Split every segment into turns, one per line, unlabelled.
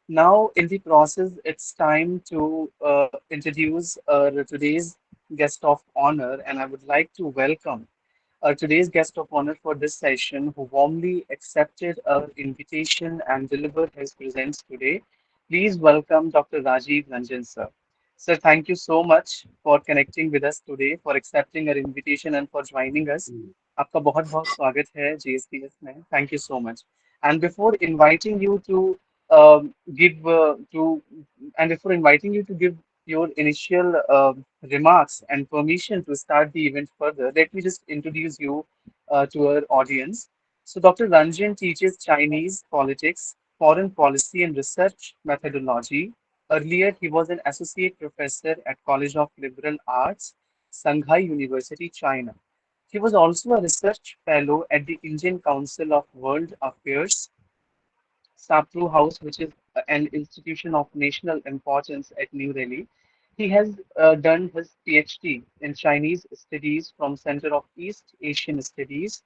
Now, in the process, it's time to introduce today's guest of honor, and I would like to welcome today's guest of honor for this session, who warmly accepted our invitation and delivered his presence today. Please welcome Dr. Rajiv Ranjan, sir. Sir, thank you so much for connecting with us today, for accepting our invitation and for joining us. आपका बहुत बहुत स्वागत है GSTS में. Thank you so much. And before inviting you to give to and before inviting you to give your initial remarks and permission to start the event further, let me just introduce you to our audience. So, Dr. Ranjan teaches Chinese politics, foreign policy, and research methodology. Earlier, he was an associate professor at College of Liberal Arts, Shanghai University, China. He was also a research fellow at the Indian Council of World Affairs Sapru House, which is an institution of national importance at New Delhi. He has done his PhD in Chinese studies from Center of East Asian Studies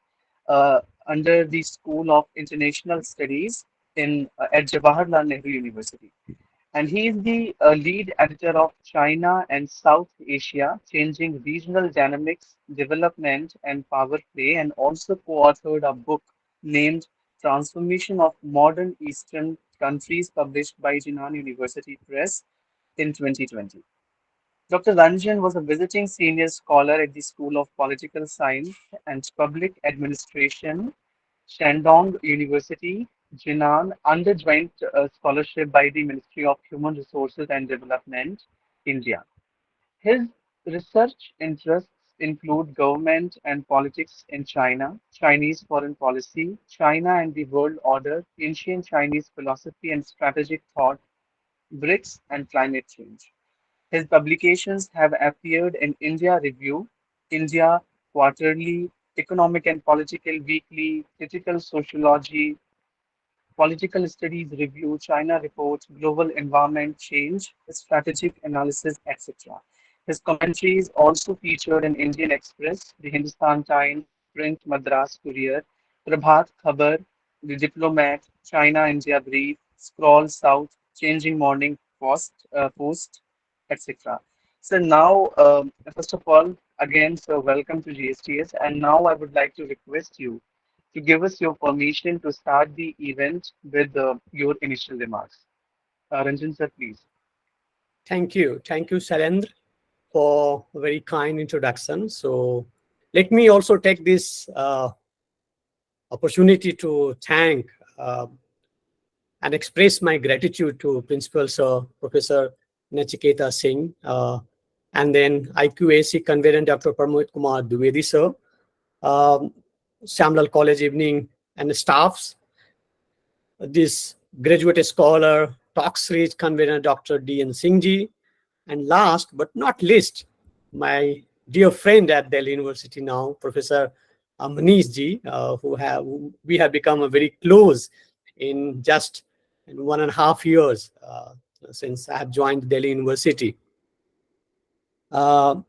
under the School of International Studies at Jawaharlal Nehru University. And he is the lead editor of China and South Asia, Changing Regional Dynamics, Development and Power Play, and also co-authored a book named Transformation of Modern Eastern Countries, published by Jinan University Press in 2020. Dr. Ranjan was a visiting senior scholar at the School of Political Science and Public Administration, Shandong University, Jinan, under joint scholarship by the Ministry of Human Resources and Development, India. His research interests include government and politics in China, Chinese foreign policy, China and the world order, ancient Chinese philosophy and strategic thought, BRICS, and climate change. His publications have appeared in India Review, India Quarterly, Economic and Political Weekly, Critical Sociology, Political Studies Review, China Report, Global Environment Change, Strategic Analysis, etc. His commentaries also featured in Indian Express, the Hindustan Times, Print Madras Courier, Prabhat Khabar, The Diplomat, China India Brief, Scroll South, Changing Morning Post, etc. So now, first of all, again, so welcome to GSTS. And now I would like to request you to give us your permission to start the event with your initial remarks. Ranjan sir, please.
Thank you. Thank you, Shalendra, for a very kind introduction. So let me also take this opportunity to thank and express my gratitude to Principal Sir, Professor Nachiketa Singh, and then IQAC convener Dr. Pramod Kumar Dwivedi Sir, Shyam Lal College evening and staffs, this graduate scholar, talk series convener Dr. D.N. Singh ji, and last but not least, my dear friend at Delhi University now, Professor Manish ji, we have become a very close in just 1.5 years since I have joined Delhi University. For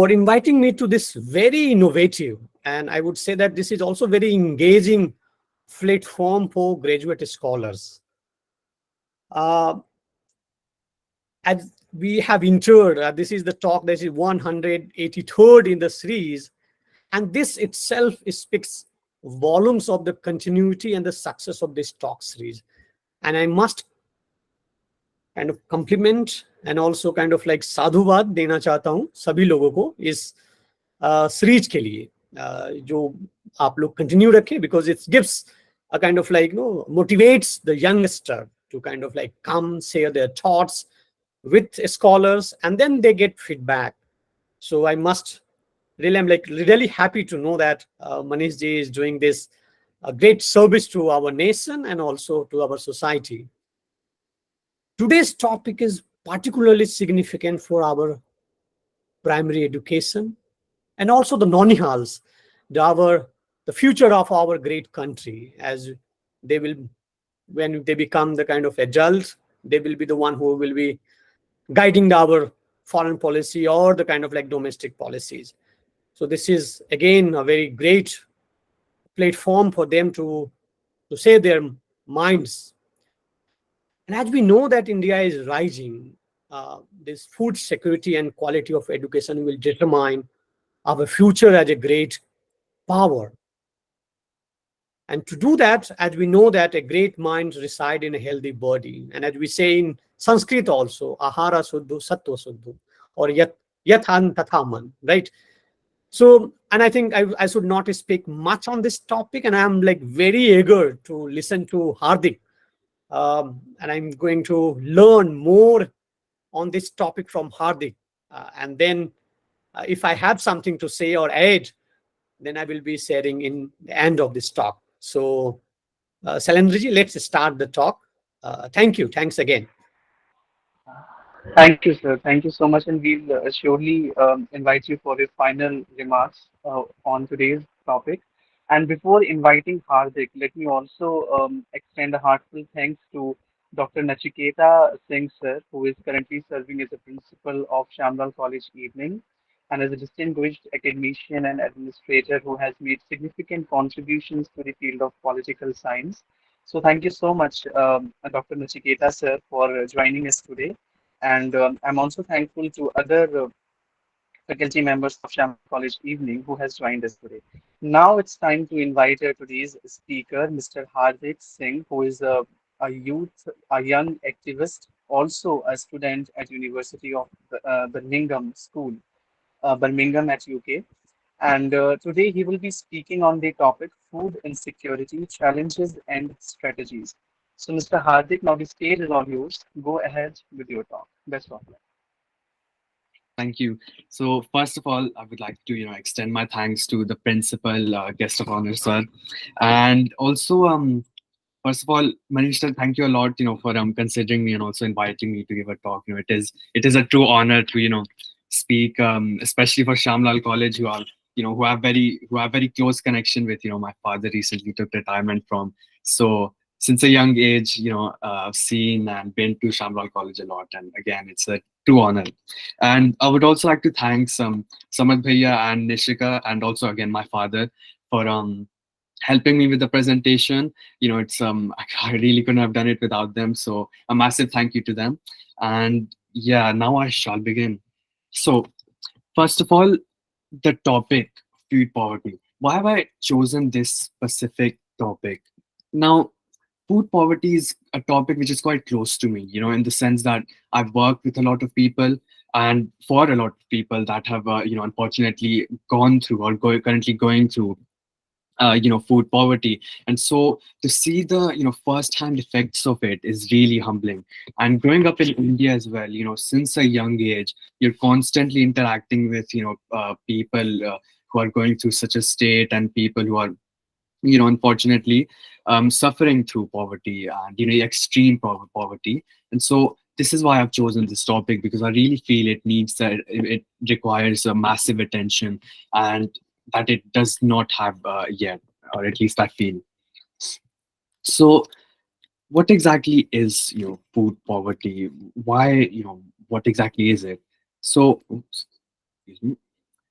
inviting me to this very innovative, and I would say that this is also very engaging platform for graduate scholars. As we have entered, this is the talk that is 183rd in the series, and this itself speaks volumes of the continuity and the success of this talk series. And I must kind of compliment and also kind of like साधुवाद देना चाहता हूँ सभी लोगों को इस series के लिए जो आप लोग continue रखें, because it gives a kind of like, motivates the youngster to kind of like come share their thoughts with scholars, and then they get feedback. So I'm like really happy to know that Manish ji is doing this great service to our nation and also to our society. Today's topic is particularly significant for our primary education and also the nonihals, the future of our great country, as they will, when they become the kind of adults, they will be the one who will be guiding our foreign policy or the kind of like domestic policies. So this is again a very great platform for them to say their minds. And as we know that India is rising, this food security and quality of education will determine our future as a great power. And to do that, as we know that a great mind reside in a healthy body, and as we say in Sanskrit also, ahara suddhu, sattva suddhu, or yathan tathaman, right? So, and I think I should not speak much on this topic, and I'm like very eager to listen to Hardik, and I'm going to learn more on this topic from Hardik, and then if I have something to say or add, then I will be sharing in the end of this talk. So, Salendraji, let's start the talk. Thank you. Thanks again.
Thank you, sir. Thank you so much, and we'll surely invite you for your final remarks on today's topic. And before inviting Hardik, let me also extend a heartfelt thanks to Dr. Nachiketa Singh, sir, who is currently serving as a principal of Shyam Lal College Evening and as a distinguished academician and administrator who has made significant contributions to the field of political science. So, thank you so much, Dr. Nachiketa, sir, for joining us today. And I'm also thankful to other faculty members of Shyam College Evening who has joined us today. Now it's time to invite today's speaker, Mr. Hardik Singh, who is a young activist, also a student at University of Birmingham School, Birmingham at UK. And today he will be speaking on the topic food insecurity, challenges and strategies. So, Mr. Hardik, now the stage is all yours. Go ahead with your talk. Best of luck.
Thank you. So first of all, I would like to, extend my thanks to the principal, guest of honor, sir, and also, first of all, Manish, thank you a lot, for considering me and also inviting me to give a talk. It is a true honor to, speak, especially for Shyam Lal College, who have very close connection with, my father recently took retirement from. So since a young age, I've seen and been to Shyam Lal College a lot, and again, it's a true honor. And I would also like to thank Samad Bhaiya and Nishika, and also again my father for helping me with the presentation. It's I really couldn't have done it without them. So a massive thank you to them. And yeah, now I shall begin. So first of all, the topic food poverty. Why have I chosen this specific topic? Now, food poverty is a topic which is quite close to me, in the sense that I've worked with a lot of people and for a lot of people that have, unfortunately gone through or currently going through, food poverty. And so to see the, first-hand effects of it is really humbling. And growing up in India as well, since a young age, you're constantly interacting with, people who are going through such a state and people who are unfortunately suffering through poverty and extreme poverty. And so this is why I've chosen this topic, because I really feel it requires a massive attention, and that it does not have yet, or at least I feel. So what exactly is food poverty? Why, what exactly is it? So oops, excuse me.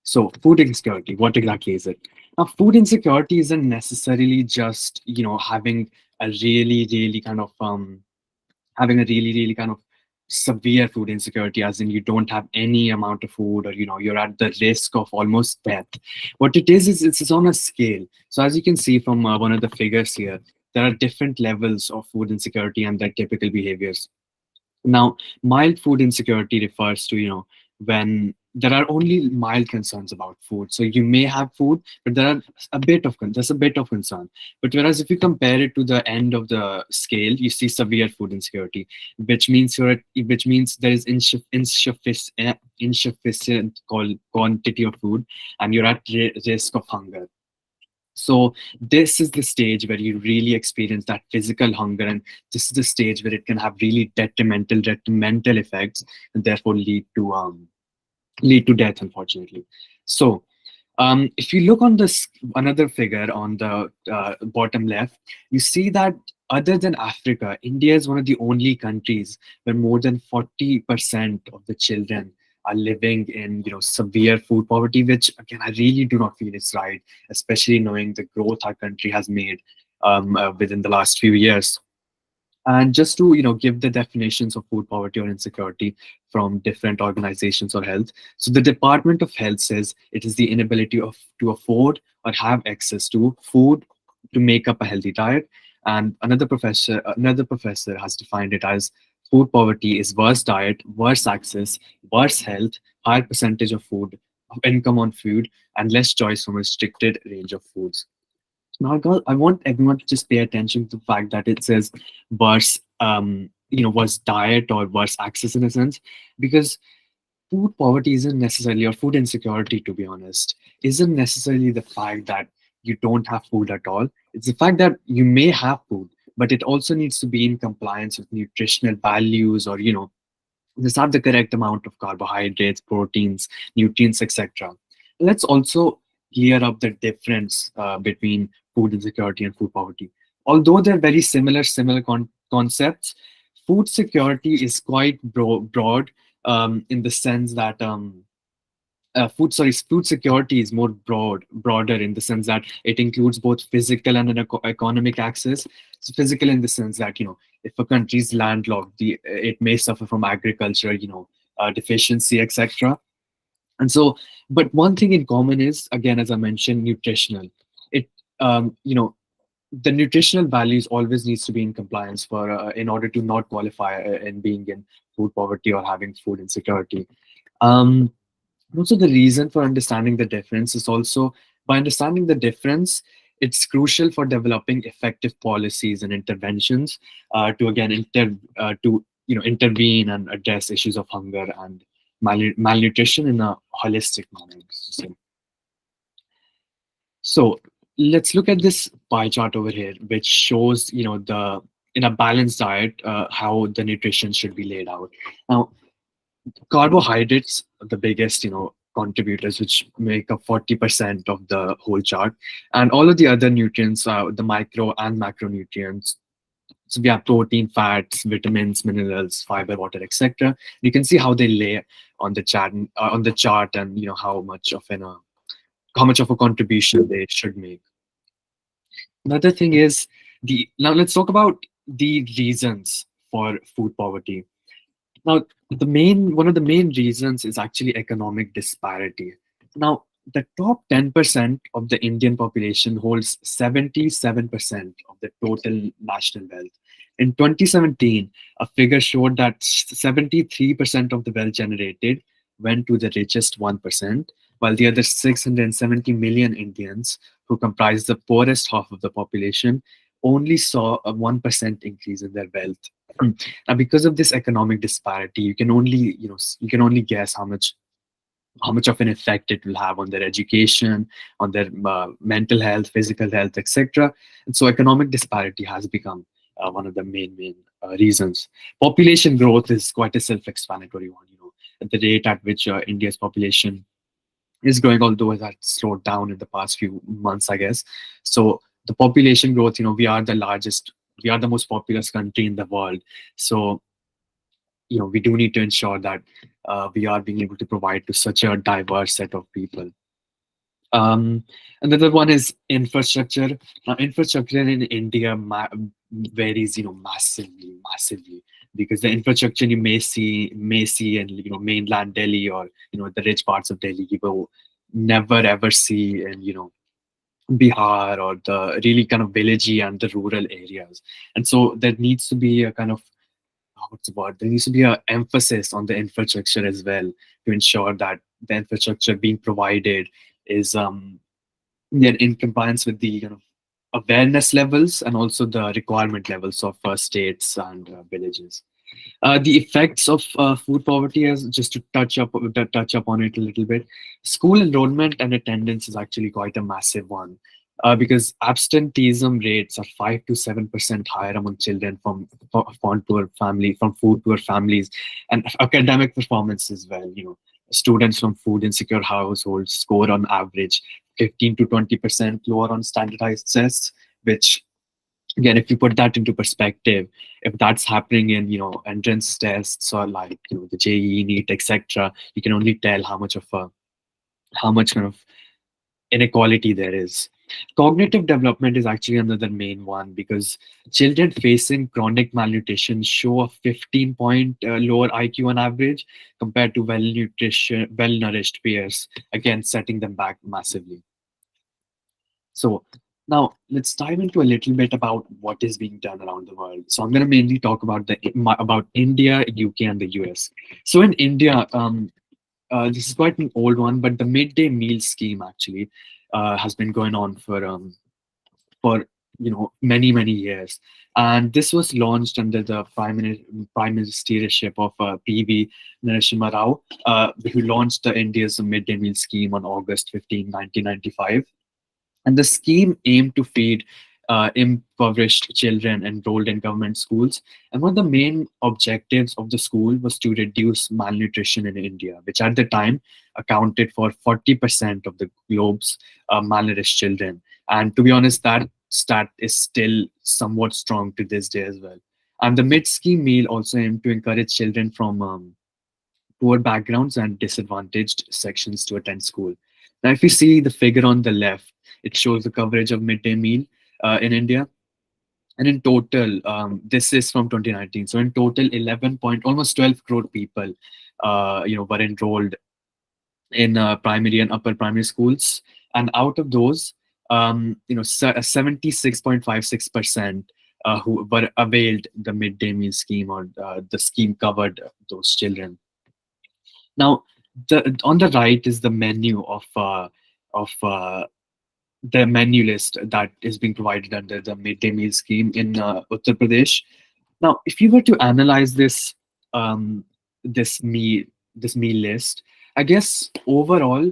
So, food insecurity, what exactly is it? Now, food insecurity isn't necessarily just, having a really, really kind of having a really, really kind of severe food insecurity, as in you don't have any amount of food, or you're at the risk of almost death. What it is it's on a scale. So as you can see from one of the figures here, there are different levels of food insecurity and their typical behaviors. Now, mild food insecurity refers to, when there are only mild concerns about food. So you may have food, but there's a bit of concern. But whereas if you compare it to the end of the scale, you see severe food insecurity, which means there is insufficient quantity of food, and you're at risk of hunger. So this is the stage where you really experience that physical hunger, and this is the stage where it can have really detrimental effects, and therefore lead to death, unfortunately. So if you look on this another figure on the bottom left, you see that other than Africa, India is one of the only countries where more than 40% of the children are living in severe food poverty, which again I really do not feel is right, especially knowing the growth our country has made within the last few years. And just to give the definitions of food poverty or insecurity from different organizations or health. So the Department of Health says it is the inability of to afford or have access to food to make up a healthy diet. And another professor has defined it as food poverty is worse diet, worse access, worse health, higher percentage of food of income on food, and less choice from a restricted range of foods. Now, I want everyone to just pay attention to the fact that it says worse, worse diet or worse access in a sense, because food poverty isn't necessarily, or food insecurity, to be honest, isn't necessarily the fact that you don't have food at all. It's the fact that you may have food, but it also needs to be in compliance with nutritional values, or just have the correct amount of carbohydrates, proteins, nutrients, etc. Let's also clear up the difference between food insecurity and food poverty. Although they're very similar concepts, food security is quite broad in the sense that food security is more broader in the sense that it includes both physical and an economic access. So physical in the sense that if a country is landlocked, it may suffer from agriculture, deficiency, etc. And so, but one thing in common is, again, as I mentioned, nutritional. It the nutritional values always needs to be in compliance for in order to not qualify in being in food poverty or having food insecurity. um, Also, the reason for understanding the difference is also by understanding the difference, it's crucial for developing effective policies and interventions to again to intervene and address issues of hunger and malnutrition in a holistic manner. So let's look at this pie chart over here, which shows the in a balanced diet how the nutrition should be laid out. Now, carbohydrates are the biggest contributors, which make up 40% of the whole chart, and all of the other nutrients, the micro and macronutrients. So we have protein, fats, vitamins, minerals, fiber, water, etc. You can see how they lay on the chart, and how much of a contribution they should make. Another thing is the now let's talk about the reasons for food poverty. Now, one of the main reasons is actually economic disparity. Now, the top 10% of the Indian population holds 77% of the total national wealth. In 2017, a figure showed that 73% of the wealth generated went to the richest 1%, while the other 670 million Indians, who comprise the poorest half of the population, only saw a 1% increase in their wealth. Now, because of this economic disparity, you can only guess how much of an effect it will have on their education, on their mental health, physical health, etc. And so, economic disparity has become one of the main reasons. Population growth is quite a self-explanatory one. At the rate at which India's population is growing, although it has slowed down in the past few months, I guess. So the population growth, we are the most populous country in the world. So we do need to ensure that we are being able to provide to such a diverse set of people. um, Another one is infrastructure. Now, infrastructure in India varies, massively, because the infrastructure you may see in mainland Delhi, or the rich parts of Delhi, you will never ever see in Bihar, or the really kind of villagey and the rural areas. And so there needs to be a kind of what's the word? There needs to be an emphasis on the infrastructure as well, to ensure that the infrastructure being provided is in compliance with the kind of awareness levels and also the requirement levels of states and villages. The effects of food poverty, is just to touch upon it a little bit. School enrollment and attendance is actually quite a massive one, because absenteeism rates are 5 to 7% higher among children from food poor families, and academic performance as well. Students from food insecure households score on average 15 to 20% lower on standardized tests, which, again, if you put that into perspective, if that's happening in entrance tests, or like the JEE, NEET, etc., you can only tell how much kind of inequality there is. Cognitive development is actually another main one because children facing chronic malnutrition show a 15-point lower IQ on average compared to well-nourished peers, again setting them back massively. So now let's dive into a little bit about what is being done around the world. So I'm going to mainly talk about about India, UK, and the US. So in India, this is quite an old one, but the midday meal scheme actually has been going on for many years, and this was launched under the prime ministership of PV Narasimha Rao, who launched the India's midday meal scheme on August 15, 1995. And the scheme aimed to feed impoverished children enrolled in government schools. And one of the main objectives of the school was to reduce malnutrition in India, which at the time accounted for 40% of the globe's malnourished children. And to be honest, that stat is still somewhat strong to this day as well. And the mid scheme meal also aimed to encourage children from poor backgrounds and disadvantaged sections to attend school. Now, if you see the figure on the left, it shows the coverage of midday meal in India. And in total, this is from 2019. So in total, 11 point, almost 12 crore people, were enrolled in primary and upper primary schools. And out of those, 76.56% who were availed the midday meal scheme, or the scheme covered those children. Now, on the right is the menu of the menu list that is being provided under the midday meal scheme in Uttar Pradesh. Now, if you were to analyze um, this meal this meal list, I guess overall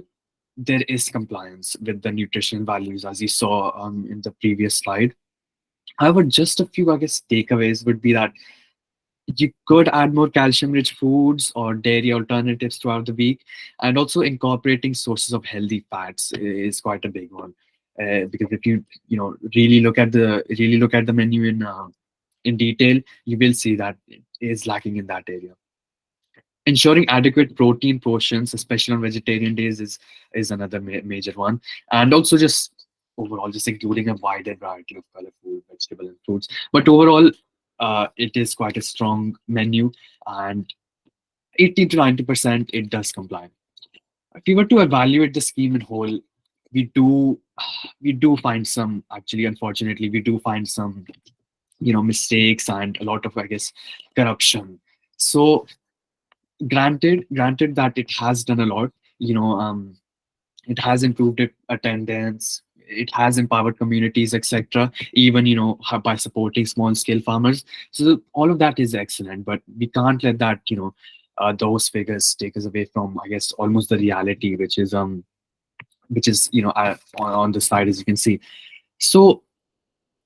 there is compliance with the nutritional values as you saw in the previous slide. However, just a few, I guess, takeaways would be that you could add more calcium-rich foods or dairy alternatives throughout the week, and also incorporating sources of healthy fats is quite a big one. Because if you really look at the menu in detail, you will see that it is lacking in that area. Ensuring adequate protein portions, especially on vegetarian days, is another major one, and also just overall just including a wider variety of colorful vegetable and fruits. But overall, it is quite a strong menu, and 80 to 90% it does comply. If you were to evaluate the scheme in whole, we do we do find some, actually, unfortunately, we do find some mistakes and a lot of, I guess, corruption. So granted that it has done a lot, it has improved attendance, it has empowered communities, etc., even by supporting small scale farmers. So all of that is excellent, but we can't let that those figures take us away from, I guess, almost the reality, which is on the slide, as you can see. So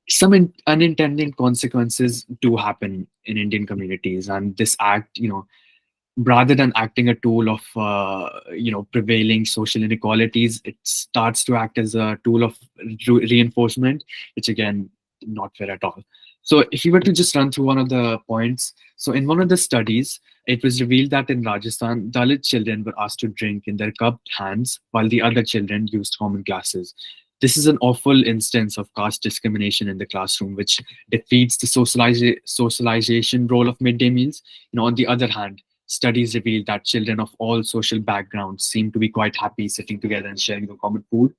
some unintended consequences do happen in Indian communities, and this act, rather than acting a tool of prevailing social inequalities, it starts to act as a tool of reinforcement, which again, not fair at all. So if you were to just run through one of the points, so in one of the studies, it was revealed that in Rajasthan, Dalit children were asked to drink in their cupped hands while the other children used common glasses. This is an awful instance of caste discrimination in the classroom, which defeats the socialization role of midday meals. On the other hand, studies reveal that children of all social backgrounds seem to be quite happy sitting together and sharing the common food.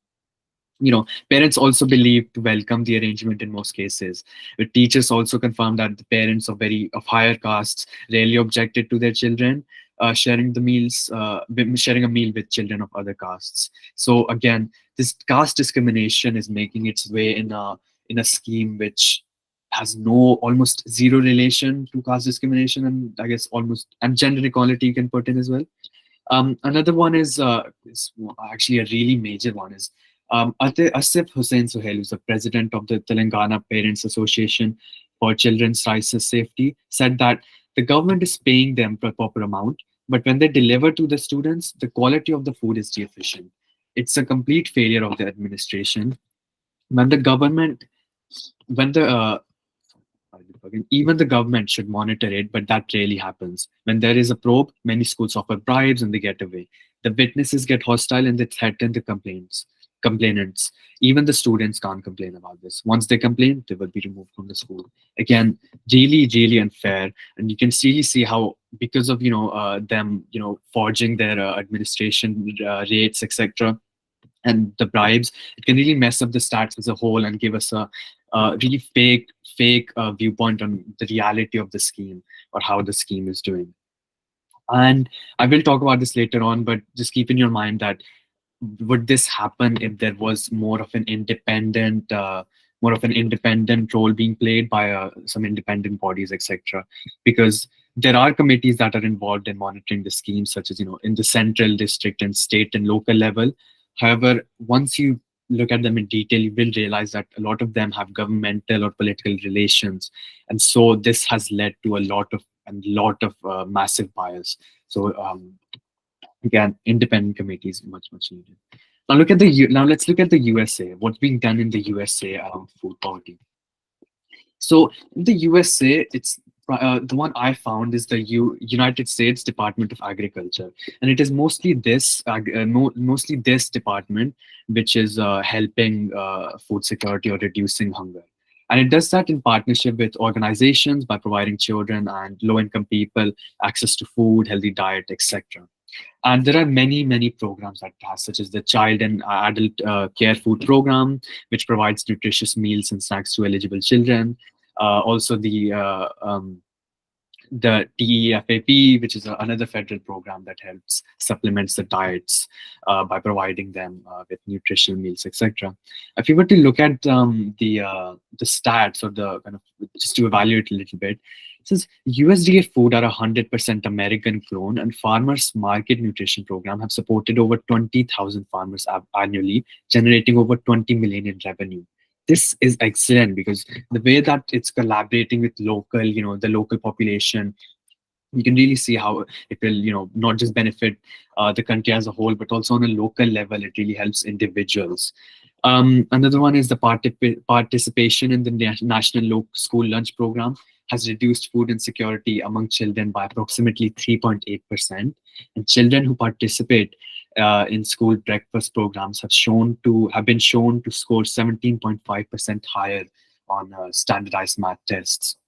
Parents also believe to welcome the arrangement in most cases. But teachers also confirm that the parents of higher castes rarely objected to their children sharing a meal with children of other castes. So again, this caste discrimination is making its way in a scheme which has no almost zero relation to caste discrimination, and I guess almost, and gender equality you can put in as well. Another one is actually a really major one is Asif Hussain Sohail, who's the president of the Telangana Parents Association for Children's Rights Safety, said that the government is paying them a proper amount, but when they deliver to the students, the quality of the food is deficient. It's a complete failure of the administration. When the government, when the even the government should monitor it, but that rarely happens. When there is a probe, many schools offer bribes and they get away. The witnesses get hostile and they threaten the complaints. complainants. Even the students can't complain about this. Once they complain, they will be removed from the school. Again, really, really unfair. And you can really see how, because of them forging their administration rates, etc., and the bribes, it can really mess up the stats as a whole and give us a really fake viewpoint on the reality of the scheme or how the scheme is doing. And I will talk about this later on, but just keep in your mind that would this happen if there was more of an independent role being played by some independent bodies, etc. Because there are committees that are involved in monitoring the schemes, such as in the central, district, and state and local level. However, once you look at them in detail, you will realize that a lot of them have governmental or political relations, and so this has led to a lot of massive bias. So again, independent committees much needed. Now let's look at the USA. What's being done in the USA around food poverty? So in the USA, it's the one I found is the United States Department of Agriculture, and it is mostly this department which is helping food security or reducing hunger. And it does that in partnership with organizations by providing children and low-income people access to food, healthy diet, etc. And there are many programs that it has, such as the Child and Adult Care Food Program, which provides nutritious meals and snacks to eligible children. Also, the TEFAP, which is another federal program that helps supplements the diets by providing them with nutritional meals, etc. If you were to look at the stats, or the kind of, just to evaluate a little bit, it says USDA food are 100% American grown, and Farmers Market Nutrition Program have supported over 20,000 farmers annually, generating over 20 million in revenue. This is excellent because the way that it's collaborating with the local population, you can really see how it will, not just benefit the country as a whole, but also on a local level, it really helps individuals. Another one is the participation in the National School Lunch Program has reduced food insecurity among children by approximately 3.8%. And children who participate in school breakfast programs have been shown to score 17.5% higher on standardized math tests.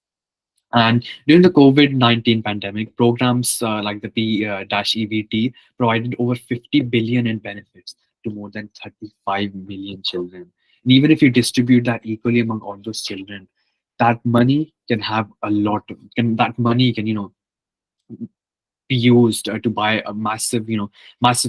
And during the COVID-19 pandemic, programs like the P-EVT provided over 50 billion in benefits to more than 35 million children. And even if you distribute that equally among all those children, that money can have that money can, be used to buy a massive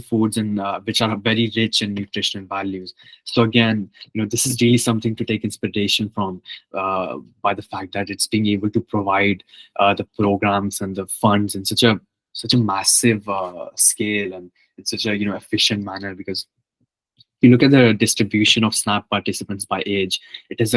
foods, and which are very rich in nutritional values. So again, this is really something to take inspiration from, by the fact that it's being able to provide the programs and the funds in such a massive scale, and in such a efficient manner. Because if you look at the distribution of SNAP participants by age, it has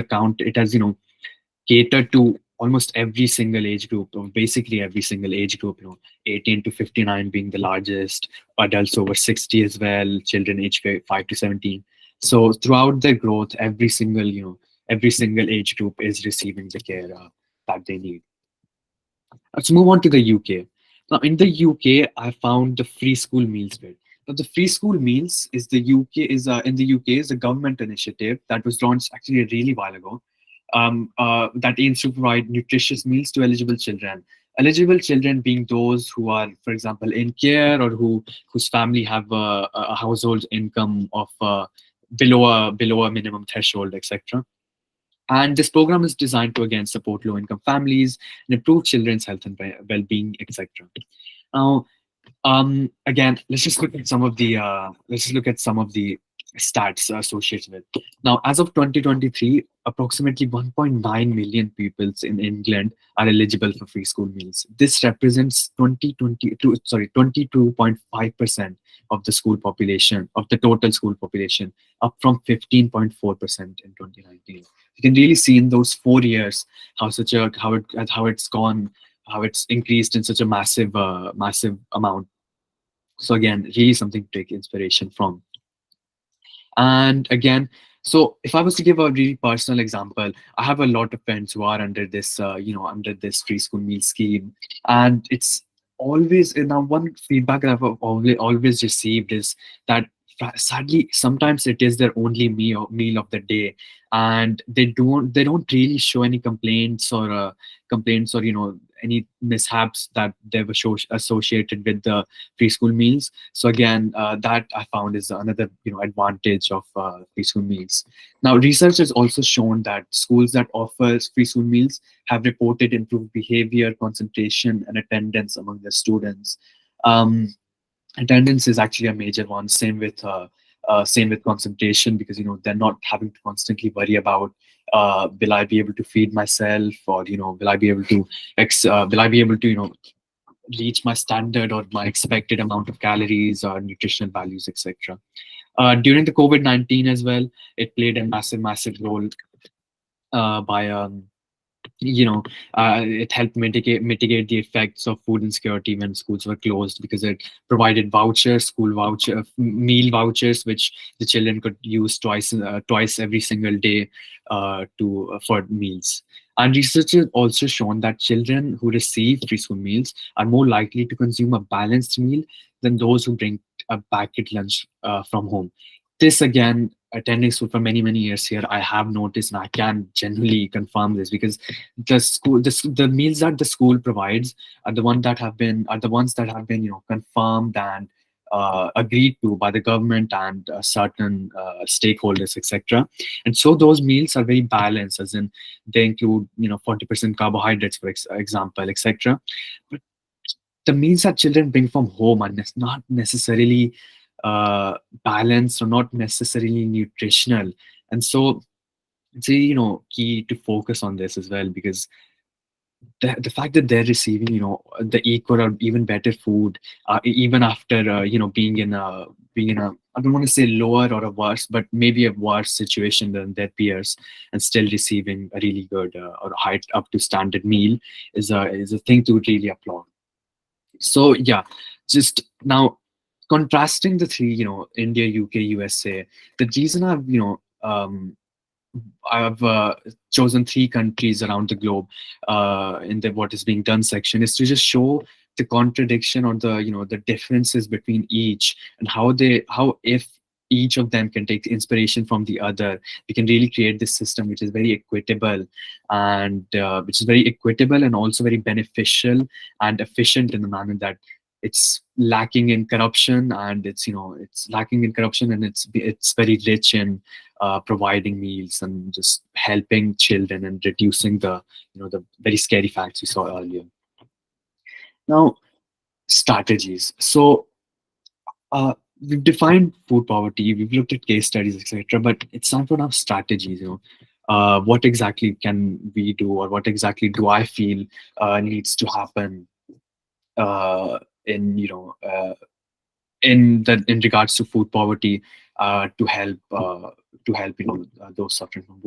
catered to almost every single age group, or basically every single age group, 18 to 59 being the largest, adults over 60 as well, children aged 5 to 17. So throughout their growth, every single age group is receiving the care that they need. Let's move on to the UK. Now, in the UK, I found the free school meals bit. Now, the free school meals is in the UK is a government initiative that was launched actually a really while ago. That aims to provide nutritious meals to eligible children. Eligible children being those who are, for example, in care, or whose family have a household income of below a minimum threshold, etc. And this program is designed to again support low-income families and improve children's health and well-being, etc. Now, again, let's just look at some of the stats associated with. Now, as of 2023, approximately 1.9 million pupils in England are eligible for free school meals. This represents 22.5% of the total school population, up from 15.4% in 2019. You can really see in those 4 years how it's increased in such a massive amount. So again, really something to take inspiration from. And again, so if I was to give a really personal example, I have a lot of friends who are under this free school meal scheme, and it's always, now one feedback that I've always received is that sadly sometimes it is their only meal of the day, and they don't really show any complaints or any mishaps that they've associated with the preschool meals. So again, that I found is another advantage of preschool meals. Now research has also shown that schools that offer preschool meals have reported improved behavior, concentration, and attendance among their students. um, Attendance is actually a major one. Same with concentration, because they're not having to constantly worry about, will I be able to feed myself, or will I be able to reach my standard or my expected amount of calories or nutritional values, etc. During the COVID-19 as well, it played a massive role, by it helped mitigate the effects of food insecurity when schools were closed, because it provided meal vouchers, which the children could use twice every single day, to for meals. And research has also shown that children who receive preschool meals are more likely to consume a balanced meal than those who bring a packet lunch from home. This again, attending school for many years here, I have noticed, and I can genuinely confirm this, because the meals that the school provides are the ones that have been confirmed and agreed to by the government and certain stakeholders, etc. And so those meals are very balanced, as in they include 40% carbohydrates, for example, etc. But the meals that children bring from home are not necessarily balanced or not necessarily nutritional. And so it's really, key to focus on this as well, because the fact that they're receiving the equal or even better food, even after being in a I don't want to say lower or a worse, but maybe a worse situation than their peers, and still receiving a really good or high up to standard meal, is a thing to really applaud. So yeah, just now contrasting the three, India, UK, USA. The reason I've chosen three countries around the globe in the what is being done section, is to just show the contradiction, or the differences between each, and how if each of them can take inspiration from the other, we can really create this system which is very equitable, and also very beneficial and efficient, in the manner that it's lacking in corruption, and it's very rich in providing meals and just helping children and reducing the very scary facts we saw earlier. Now, strategies. So we've defined food poverty, we've looked at case studies, etc. But it's time for now strategies. What exactly can we do, or what exactly do I feel needs to happen in in regards to food poverty, to help those suffering from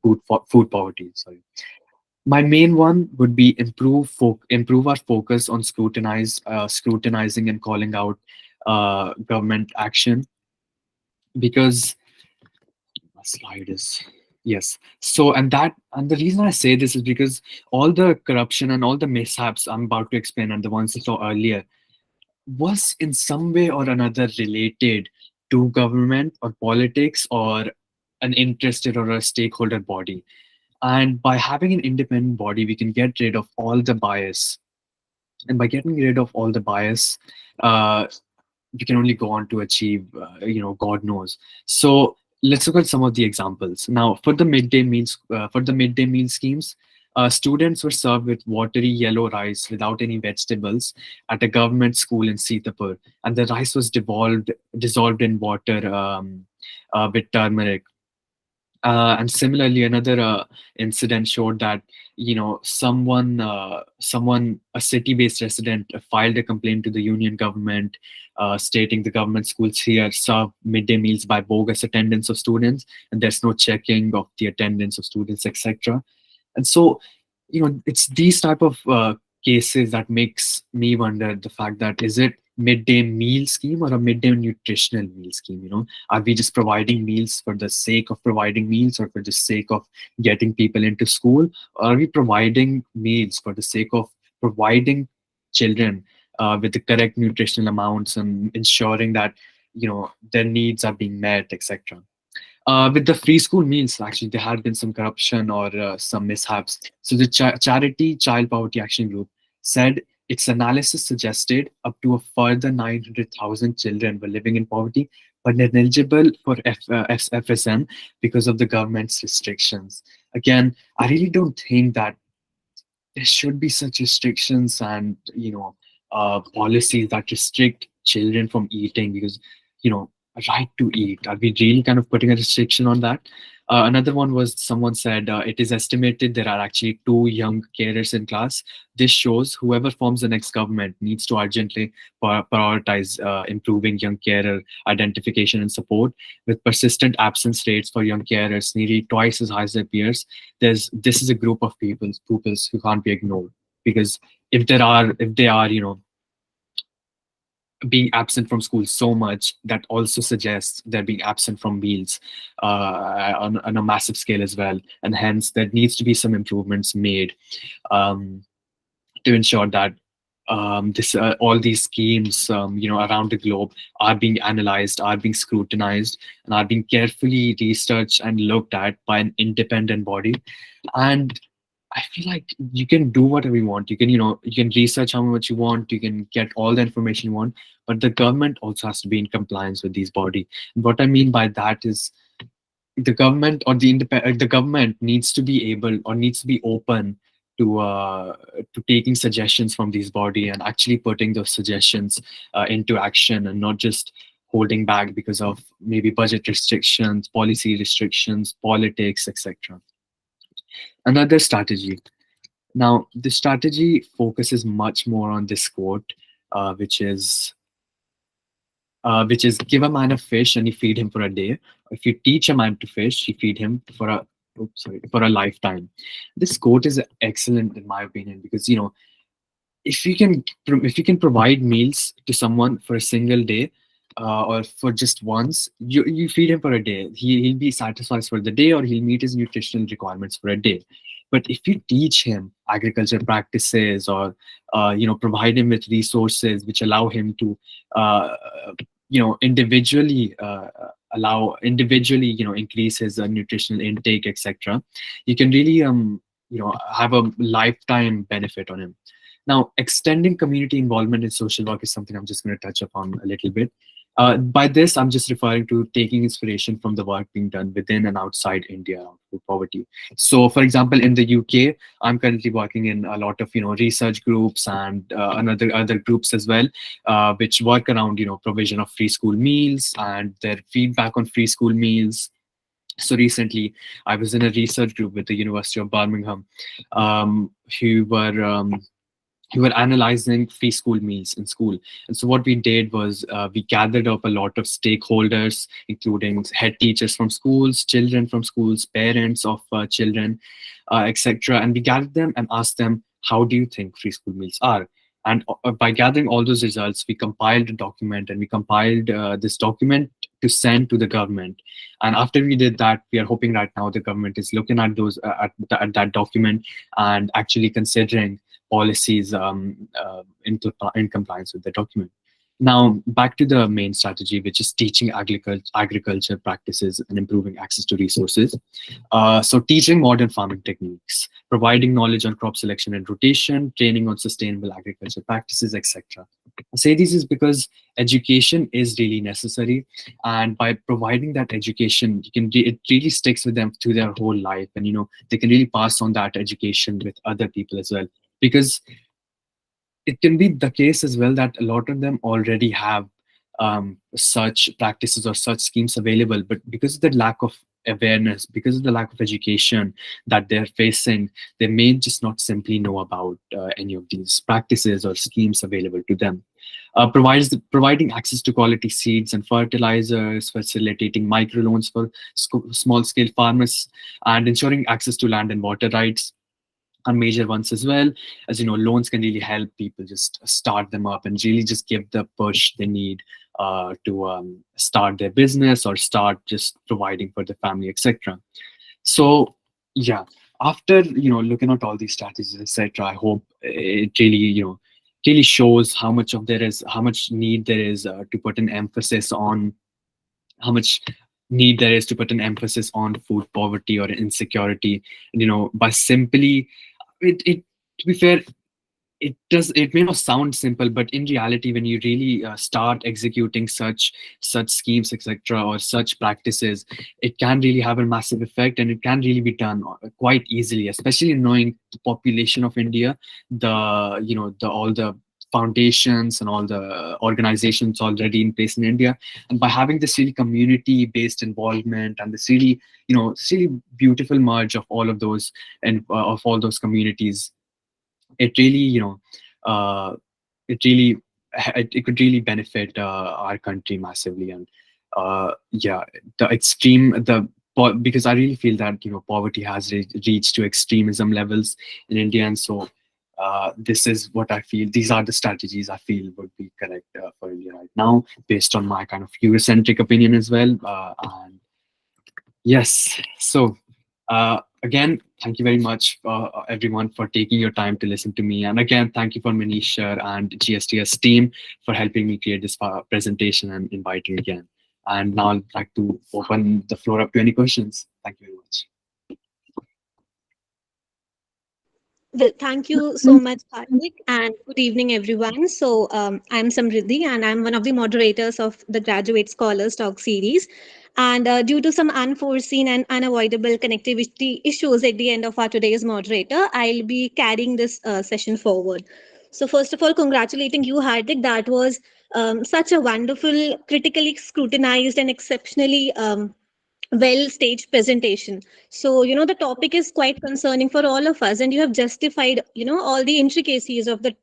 food poverty. Sorry. My main one would be improve our focus on scrutinizing and calling out government action, because my slide is, yes. So and the reason I say this is because all the corruption and all the mishaps I'm about to explain, and the ones I saw earlier, was in some way or another related to government or politics, or an interested or a stakeholder body. And by having an independent body, we can get rid of all the bias. And by getting rid of all the bias, uh, we can only go on to achieve, God knows. So let's look at some of the examples. Now, for the midday meal schemes, students were served with watery yellow rice without any vegetables at a government school in Sitapur, and the rice was dissolved in water, with turmeric. And similarly, another incident showed that a city-based resident filed a complaint to the union government, stating the government schools here serve midday meals by bogus attendance of students, and there's no checking of the attendance of students, etc. And so, it's these type of cases that makes me wonder the fact that, is it midday meal scheme or a midday nutritional meal scheme? Are we just providing meals for the sake of providing meals, or for the sake of getting people into school? Or are we providing meals for the sake of providing children with the correct nutritional amounts, and ensuring that their needs are being met, etc. With the free school meals, actually, there had been some corruption or some mishaps. So the charity Child Poverty Action Group said its analysis suggested up to a further 900,000 children were living in poverty, but ineligible for FSM because of the government's restrictions. Again, I really don't think that there should be such restrictions and policies that restrict children from eating, because you know a right to eat, are we really kind of putting a restriction on that? Another one was, someone said it is estimated there are actually two young carers in class. This shows whoever forms the next government needs to urgently prioritize improving young carer identification and support. With persistent absence rates for young carers nearly twice as high as their peers, this is a group of pupils who can't be ignored, because if they are being absent from school so much, that also suggests they're being absent from meals on a massive scale as well, and hence there needs to be some improvements made um, to ensure that this all these schemes around the globe are being analyzed, are being scrutinized, and are being carefully researched and looked at by an independent body. And I feel like you can do whatever you want. You can research how much you want. You can get all the information you want, but the government also has to be in compliance with these body. And what I mean by that is, the government or the government needs to be able, or needs to be open to taking suggestions from these body and actually putting those suggestions into action, and not just holding back because of maybe budget restrictions, policy restrictions, politics, etc. Another strategy. Now, this strategy focuses much more on this quote, uh, which is which is, give a man a fish and you feed him for a day. If you teach a man to fish, you feed him for a for a lifetime. This quote is excellent in my opinion, because if you can provide meals to someone for a single day, or for just once, you feed him for a day, he'll be satisfied for the day, or he'll meet his nutritional requirements for a day. But if you teach him agriculture practices, or provide him with resources which allow him to uh, individually individually increase his nutritional intake, etc., you can really have a lifetime benefit on him. Now, extending community involvement in social work is something I'm just going to touch upon a little bit. By this, I'm just referring to taking inspiration from the work being done within and outside India around food poverty. So, for example, in the UK, I'm currently working in a lot of research groups and another other groups as well, which work around provision of free school meals and their feedback on free school meals. So recently, I was in a research group with the University of Birmingham, um, who were um, we were analyzing free school meals in school. And so what we did was we gathered up a lot of stakeholders, including head teachers from schools, children from schools, parents of children, etc. And we gathered them and asked them, how do you think free school meals are? And by gathering all those results, we compiled a document, and we compiled this document to send to the government. And after we did that, we are hoping right now the government is looking at those at that document and actually considering policies in compliance with the document. Now, back to the main strategy, which is teaching agriculture practices and improving access to resources. So teaching modern farming techniques, providing knowledge on crop selection and rotation, training on sustainable agriculture practices, etc. I say this is because education is really necessary, and by providing that education, it really sticks with them through their whole life, and they can really pass on that education with other people as well, because it can be the case as well that a lot of them already have such practices or such schemes available, but because of the lack of awareness, because of the lack of education that they're facing, they may just not simply know about any of these practices or schemes available to them. Providing access to quality seeds and fertilizers, facilitating microloans for small scale farmers, and ensuring access to land and water rights are major ones as well. As loans can really help people just start them up and really just give the push they need to start their business or start just providing for the family, etc. So yeah, after looking at all these strategies, etc., I hope it really really shows how much need there is to put an emphasis on how much need there is to put an emphasis on food poverty or insecurity. And, by simply it to be fair, it may not sound simple, but in reality, when you really start executing such schemes, etc., or such practices, it can really have a massive effect, and it can really be done quite easily, especially knowing the population of India, the the all the foundations and all the organizations already in place in India. And by having this really community based involvement and this really this really beautiful merge of all of those, and of all those communities, it really uh, it really it could really benefit our country massively. And yeah, the extreme the because I really feel that poverty has reached to extremism levels in India. And so this is what I feel, these are the strategies I feel would be correct for India right now, based on my kind of Eurocentric opinion as well. And yes. So, again, thank you very much, everyone, for taking your time to listen to me. And again, thank you for Manisha and GSTS team for helping me create this presentation and inviting me again. And now I'd like to open the floor up to any questions. Thank you very much.
Well, thank you so much, Hardik, and good evening, everyone. So, I'm Samriddhi, and I'm one of the moderators of the Graduate Scholars Talk series. And due to some unforeseen and unavoidable connectivity issues at the end of our today's moderator, I'll be carrying this session forward. So, first of all, congratulating you, Hardik. That was such a wonderful, critically scrutinized, and exceptionally well staged presentation. So the topic is quite concerning for all of us, and you have justified all the intricacies of the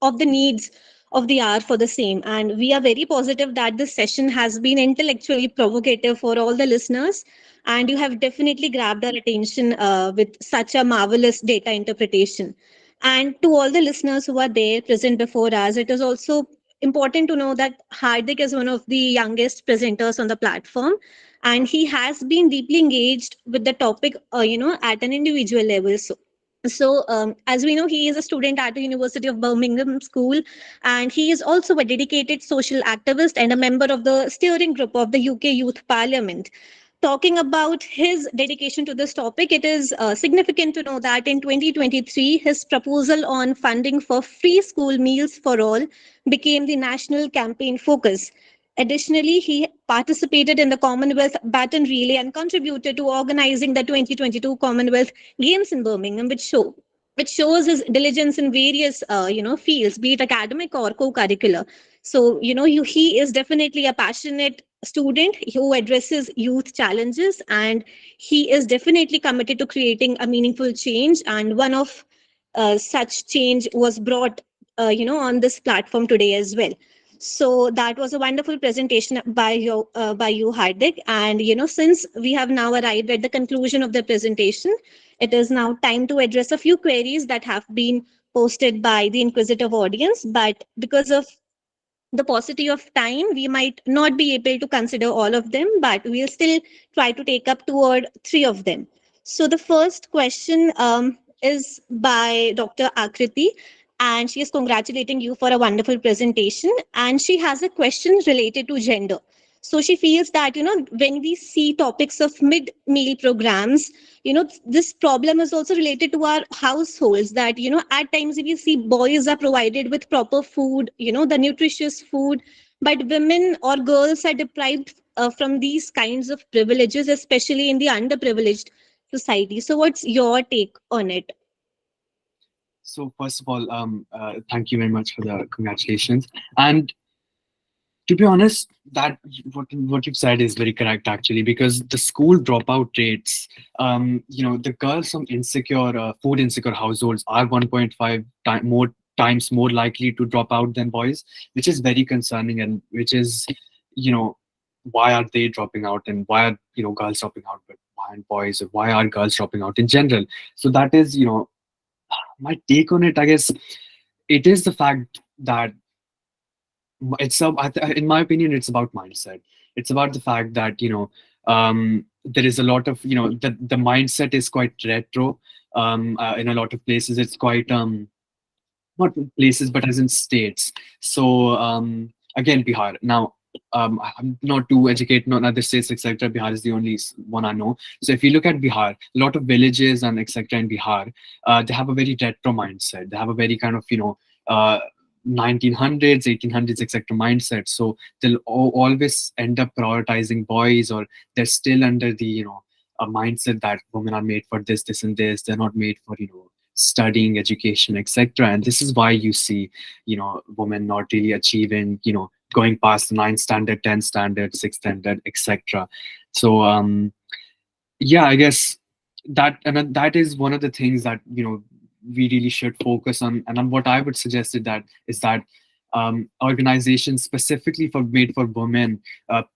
of the needs of the hour for the same. And we are very positive that this session has been intellectually provocative for all the listeners, and you have definitely grabbed our attention with such a marvelous data interpretation. And to all the listeners who are there present before us, it is also important to know that Hardik is one of the youngest presenters on the platform, and he has been deeply engaged with the topic at an individual level. So as we know, he is a student at the University of Birmingham School, and he is also a dedicated social activist and a member of the steering group of the UK Youth Parliament. Talking about his dedication to this topic, it is significant to know that in 2023, his proposal on funding for free school meals for all became the national campaign focus. Additionally, he participated in the Commonwealth Baton Relay and contributed to organizing the 2022 Commonwealth Games in Birmingham, which shows his diligence in various fields, be it academic or co-curricular. So he is definitely a passionate student who addresses youth challenges, and he is definitely committed to creating a meaningful change. And one of such change was brought on this platform today as well. So that was a wonderful presentation by you, Hardik. And since we have now arrived at the conclusion of the presentation, it is now time to address a few queries that have been posted by the inquisitive audience. But because of the paucity of time, we might not be able to consider all of them, but we'll still try to take up two or three of them. So the first question is by Dr. Akriti, and she is congratulating you for a wonderful presentation. And she has a question related to gender. So she feels that, when we see topics of mid-meal programs, this problem is also related to our households, that at times we see boys are provided with proper food, the nutritious food, but women or girls are deprived from these kinds of privileges, especially in the underprivileged society. So what's your take on it?
So first of all, thank you very much for the congratulations. And to be honest, that what you've said is very correct actually, because the school dropout rates, the girls from food insecure households are 1.5 more times more likely to drop out than boys, which is very concerning. And which is, you know, why are they dropping out, and why are girls dropping out, but why aren't boys, or why are girls dropping out in general? So that is, my take on it. I guess it is the fact that in my opinion, it's about mindset. It's about the fact that there is a lot of the mindset is quite retro. In a lot of places it's quite not places, but as in states. So again, Bihar. Now, I'm not to educate on other states, etc. Bihar is the only one I know. So if you look at Bihar, a lot of villages and etc. in Bihar, they have a very retro mindset. They have a very kind of, 1900s, 1800s, etc. mindset. So they'll always end up prioritizing boys, or they're still under the, a mindset that women are made for this, this, and this. They're not made for, studying, education, etc. And this is why you see, women not really achieving, going past the 9th standard, 10th standard, 6th standard, etc. So yeah, I guess that is one of the things that we really should focus on. And what I would suggest is that organizations specifically for made for women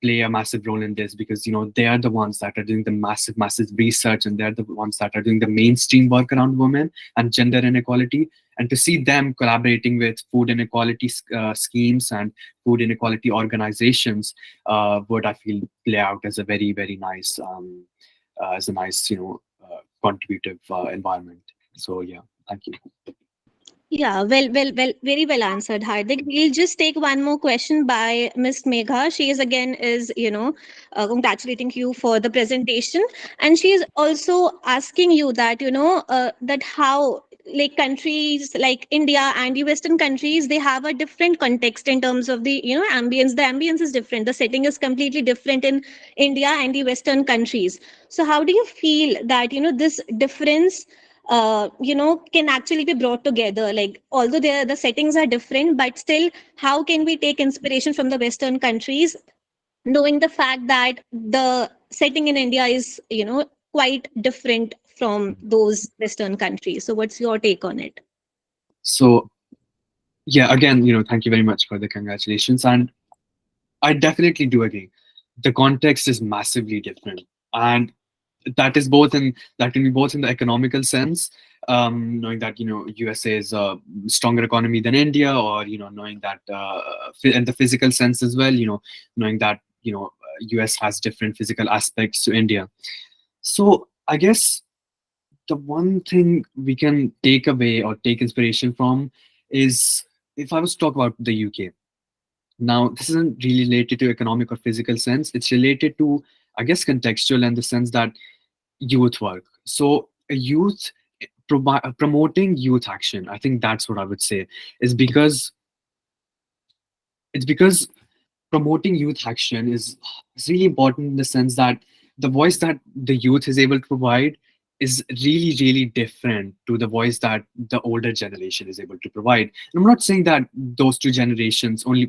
play a massive role in this, because they are the ones that are doing the massive research, and they're the ones that are doing the mainstream work around women and gender inequality. And to see them collaborating with food inequality schemes and food inequality organizations would, I feel, play out as a very, very nice as a nice contributive environment. So yeah, thank you.
Yeah, well, very well answered, Hardik. We'll just take one more question by Miss Megha. She is again congratulating you for the presentation, and she is also asking you that that how, like, countries like India and the Western countries, they have a different context in terms of the ambience. The ambience is different. The setting is completely different in India and the Western countries. So how do you feel that this difference can actually be brought together, like although the settings are different, but still how can we take inspiration from the Western countries, knowing the fact that the setting in India is quite different from those Western countries? So what's your take on it?
So yeah, again, thank you very much for the congratulations. And I definitely do agree. The context is massively different, and that can be both in the economical sense, knowing that USA is a stronger economy than India, or knowing that in the physical sense as well, knowing that US has different physical aspects to India. So I guess the one thing we can take away or take inspiration from is, if I was to talk about the UK. Now, this isn't really related to economic or physical sense. It's related to, I guess, contextual, in the sense that youth work. So youth promoting youth action, I think that's what I would say, is because it's because promoting youth action is really important, in the sense that the voice that the youth is able to provide is really, really different to the voice that the older generation is able to provide. And I'm not saying that out of those two generations, only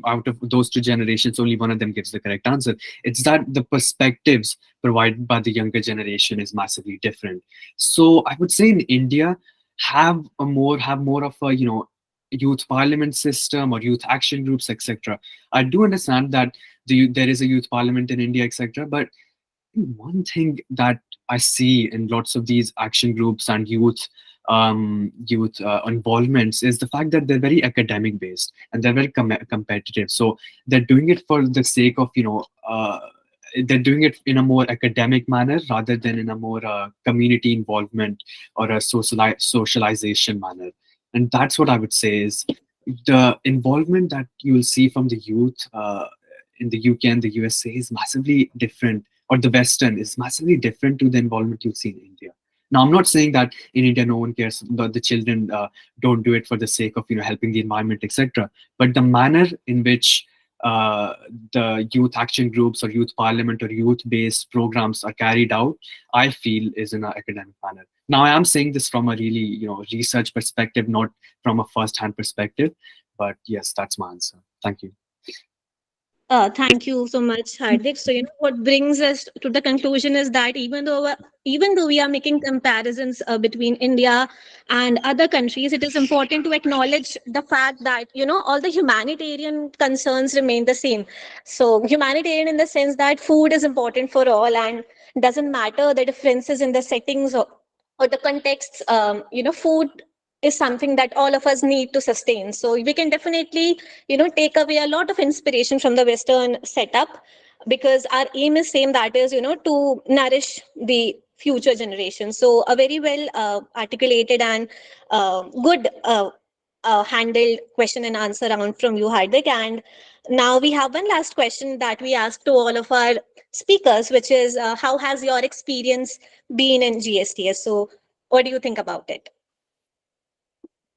one of them gives the correct answer. It's that the perspectives provided by the younger generation is massively different. So I would say in India, have more of a youth parliament system or youth action groups, etc. I do understand that there is a youth parliament in India, etc. But one thing that I see in lots of these action groups and youth involvements is the fact that they're very academic based, and they're very competitive. So they're doing it for the sake of they're doing it in a more academic manner rather than in a more community involvement or a socialization manner. And that's what I would say is the involvement that you'll see from the youth in the UK and the USA is massively different, or the Western is massively different to the involvement you'll see in India. Now, I'm not saying that in India no one cares, the children don't do it for the sake of helping the environment, etc. But the manner in which the youth action groups or youth parliament or youth-based programs are carried out, I feel is in an academic manner. Now, I am saying this from a really research perspective, not from a first-hand perspective. But yes, that's my answer. Thank you.
Thank you so much, Hardik. So, what brings us to the conclusion is that even though we are making comparisons between India and other countries, it is important to acknowledge the fact that all the humanitarian concerns remain the same. So, humanitarian in the sense that food is important for all, and doesn't matter the differences in the settings or the contexts. Food is something that all of us need to sustain. So we can definitely take away a lot of inspiration from the Western setup, because our aim is same, that is to nourish the future generation. So a very well articulated and good handled question and answer round from you, Hardik. And now we have one last question that we ask to all of our speakers, which is how has your experience been in GSTS? So, what do you think about it?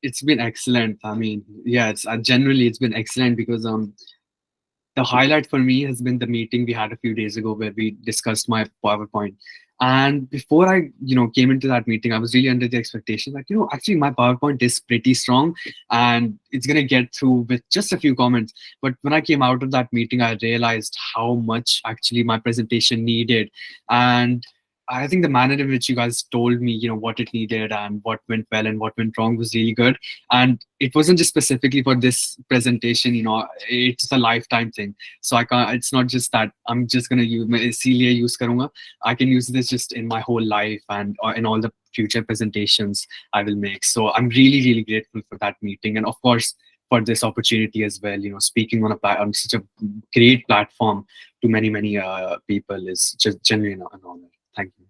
It's been excellent. I mean, yeah, it's generally it's been excellent because the highlight for me has been the meeting we had a few days ago where we discussed my PowerPoint. And before I, came into that meeting, I was really under the expectation that, actually my PowerPoint is pretty strong and it's going to get through with just a few comments. But when I came out of that meeting, I realized how much actually my presentation needed. And I think the manner in which you guys told me, what it needed and what went well and what went wrong was really good. And it wasn't just specifically for this presentation, it's a lifetime thing. So I can't, it's not just that I'm just going to use, इसीलिए use karunga. I can use this just in my whole life and in all the future presentations I will make. So I'm really, really grateful for that meeting. And of course, for this opportunity as well, speaking on such a great platform to many, many people is just genuine an honor. Thank you.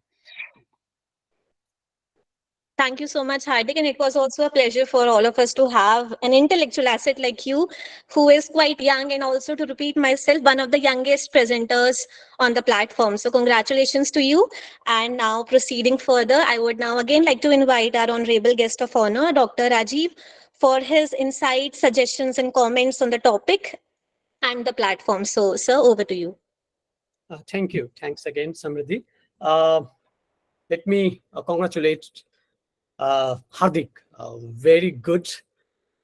Thank you so much, Hardik. And it was also a pleasure for all of us to have an intellectual asset like you, who is quite young, and also to repeat myself, one of the youngest presenters on the platform. So, congratulations to you. And now, proceeding further, I would now again like to invite our honorable guest of honor, Dr. Rajiv, for his insights, suggestions, and comments on the topic and the platform. So, sir, over to you.
Thank you. Thanks again, Samriddhi. Uh, Let me congratulate Hardik. A very good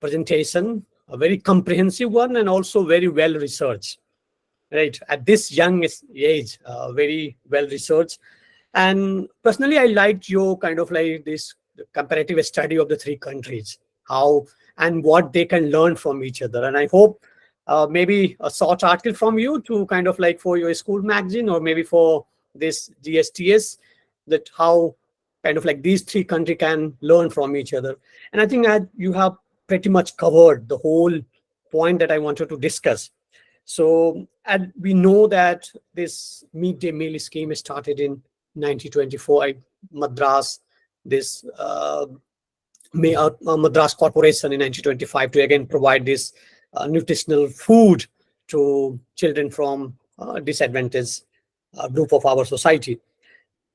presentation, a very comprehensive one, and also very well researched. Right at this young age, very well researched. And personally, I liked your kind of like this comparative study of the three countries, how and what they can learn from each other. And I hope maybe a short article from you to kind of like for your school magazine or maybe for this GSTS, that how kind of like these three countries can learn from each other. And I think that you have pretty much covered the whole point that I wanted to discuss. So, and we know that this midday meal scheme started in 1924 at Madras, this Madras Corporation in 1925 to again provide this nutritional food to children from disadvantaged group of our society.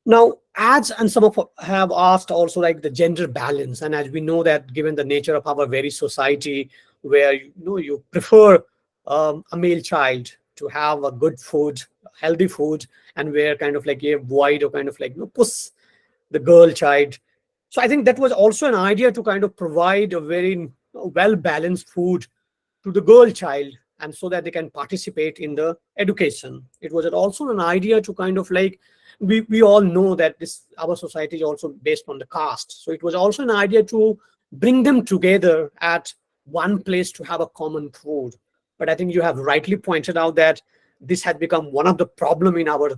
Now, as and some of have asked also like the gender balance, and as we know that given the nature of our very society, where you prefer a male child to have a good food, healthy food, and where kind of like you avoid or kind of like push the girl child. So I think that was also an idea to kind of provide a very well balanced food to the girl child, and so that they can participate in the education. It was also an idea to kind of like we all know that this our society is also based on the caste, so it was also an idea to bring them together at one place to have a common food. But I think you have rightly pointed out that this had become one of the problem in our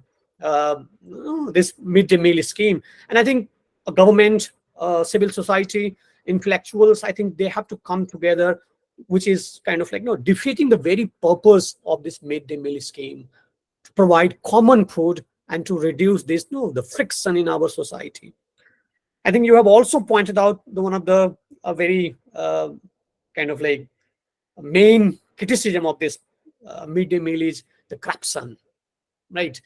this midday meal scheme. And I think a government, civil society, intellectuals, I think they have to come together, which is kind of like defeating the very purpose of this midday meal scheme, to provide common food and to reduce this the friction in our society. I think you have also pointed out one of the very kind of like main criticism of this midday meal is the corruption, right?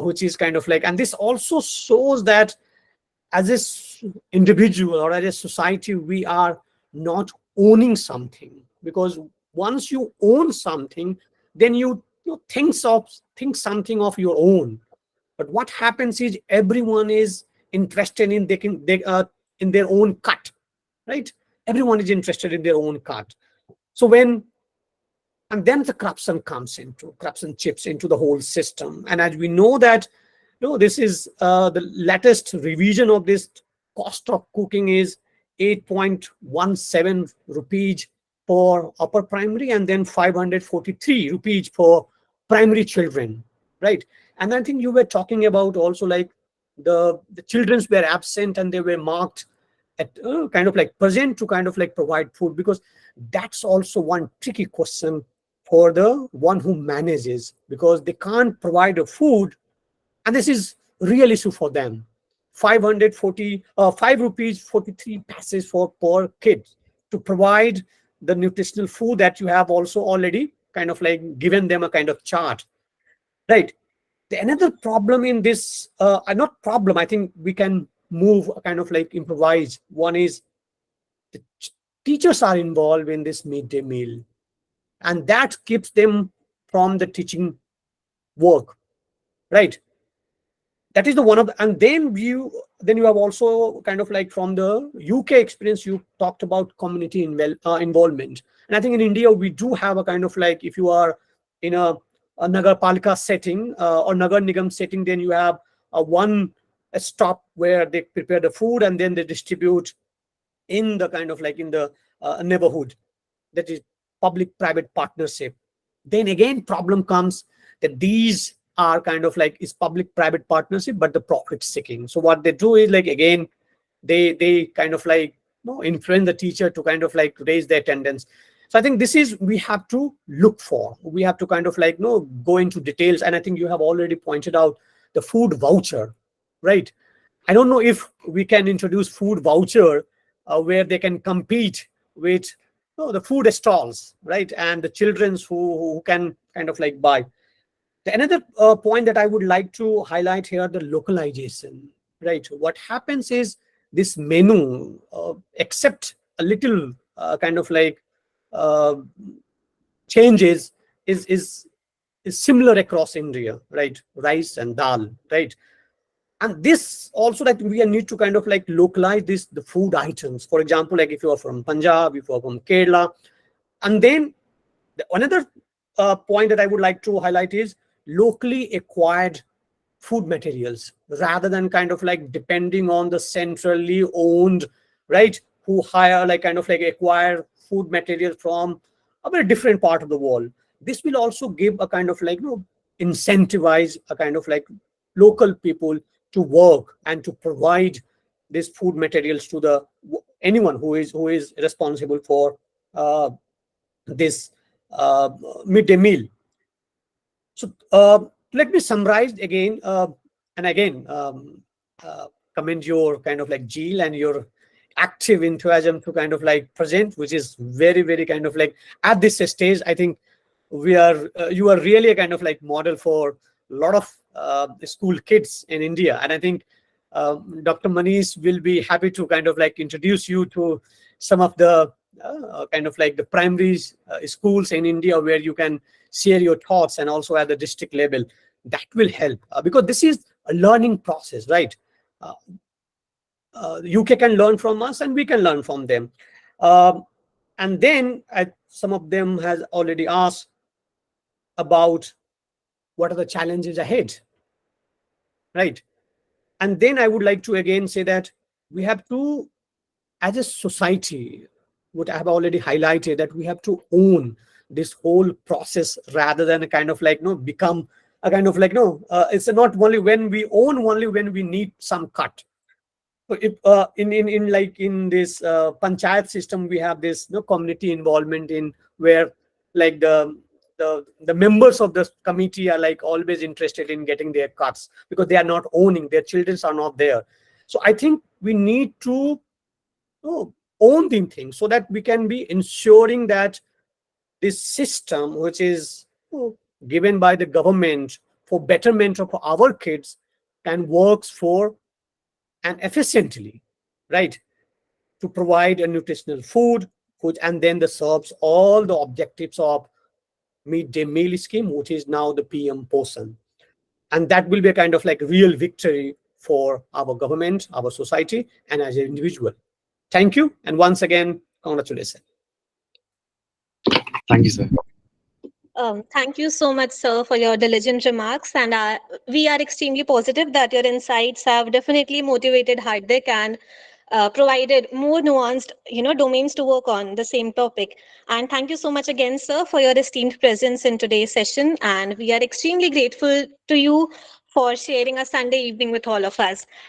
Which is kind of like, and this also shows that as a individual or as a society, we are not owning something, because once you own something, then you think something of your own. But what happens is everyone is interested in they in their own cut, right? Everyone is interested in their own cut. So and then the corruption chips into the whole system. And as we know that this is the latest revision of this cost of cooking is 8.17 rupees for upper primary, and then 543 rupees for primary children, right? And I think you were talking about also like the children were absent and they were marked at kind of like present to kind of like provide food, because that's also one tricky question for the one who manages, because they can't provide a food, and this is real issue for them. 5 rupees 43 passes for per kid. to provide the nutritional food that you have also already kind of like given them a kind of chart, right? Another problem in this, not problem, I think we can move kind of like improvise. One is the teachers are involved in this midday meal, and that keeps them from the teaching work, right? That is the one of the, and then you have also kind of like from the UK experience, you talked about community involvement. And I think in India we do have a kind of like, if you are in a nagar palika setting, or nagar nigam setting, then you have a stop where they prepare the food and then they distribute in the kind of like in the neighborhood. That is public private partnership. Then again problem comes that these are kind of like is public private partnership but the profit seeking. So what they do is like, again, they kind of like, influence the teacher to kind of like raise the attendance. So I think this is, we have to look for, we have to kind of like go into details. And I think you have already pointed out the food voucher, right? I don't know if we can introduce food voucher where they can compete with the food stalls, right? And the children's who can kind of like buy. Another point that I would like to highlight here, the localization, right? What happens is this menu, except a little kind of like uh, changes, is similar across India, right? Rice and dal, right? And this also, like, we need to kind of like localize the food items. For example, like if you are from Punjab, if you are from Kerala, and then another point that I would like to highlight is locally acquired food materials, rather than kind of like depending on the centrally owned, right, who hire like kind of like acquire food materials from a very different part of the world. This will also give a kind of like incentivize a kind of like local people to work and to provide these food materials to the anyone who is responsible for uh, this uh, midday meal. So let me summarize again, and again commend your kind of like zeal and your active enthusiasm to kind of like present, which is very, very kind of like at this stage. I think you are really a kind of like model for a lot of school kids in India, and I think Dr. Manish will be happy to kind of like introduce you to some of the kind of like the primary schools in India where you can share your thoughts, and also at the district level. That will help because this is a learning process, right? Uh, UK can learn from us and we can learn from them. Um, and then some of them has already asked about what are the challenges ahead, right? And then I would like to again say that we have to, as a society, what I have already highlighted, that we have to own this whole process rather than a kind of like become a kind of like it's not only when we own, only when we need some cut. So if in like in this panchayat system, we have this community involvement in where like the members of the committee are like always interested in getting their cuts because they are not owning, their children are not there. So I think we need to own the thing so that we can be ensuring that this system, which is given by the government for betterment of our kids, can works for and efficiently, right, to provide a nutritional food, which and then the serves all the objectives of midday meal scheme, which is now the PM Posan. And that will be a kind of like real victory for our government, our society, and as an individual. Thank you. And once again, congratulations.
Thank you, sir.
Thank you so much, sir, for your diligent remarks. And we are extremely positive that your insights have definitely motivated Hardik and provided more nuanced, domains to work on the same topic. And thank you so much again, sir, for your esteemed presence in today's session. And we are extremely grateful to you for sharing a Sunday evening with all of us.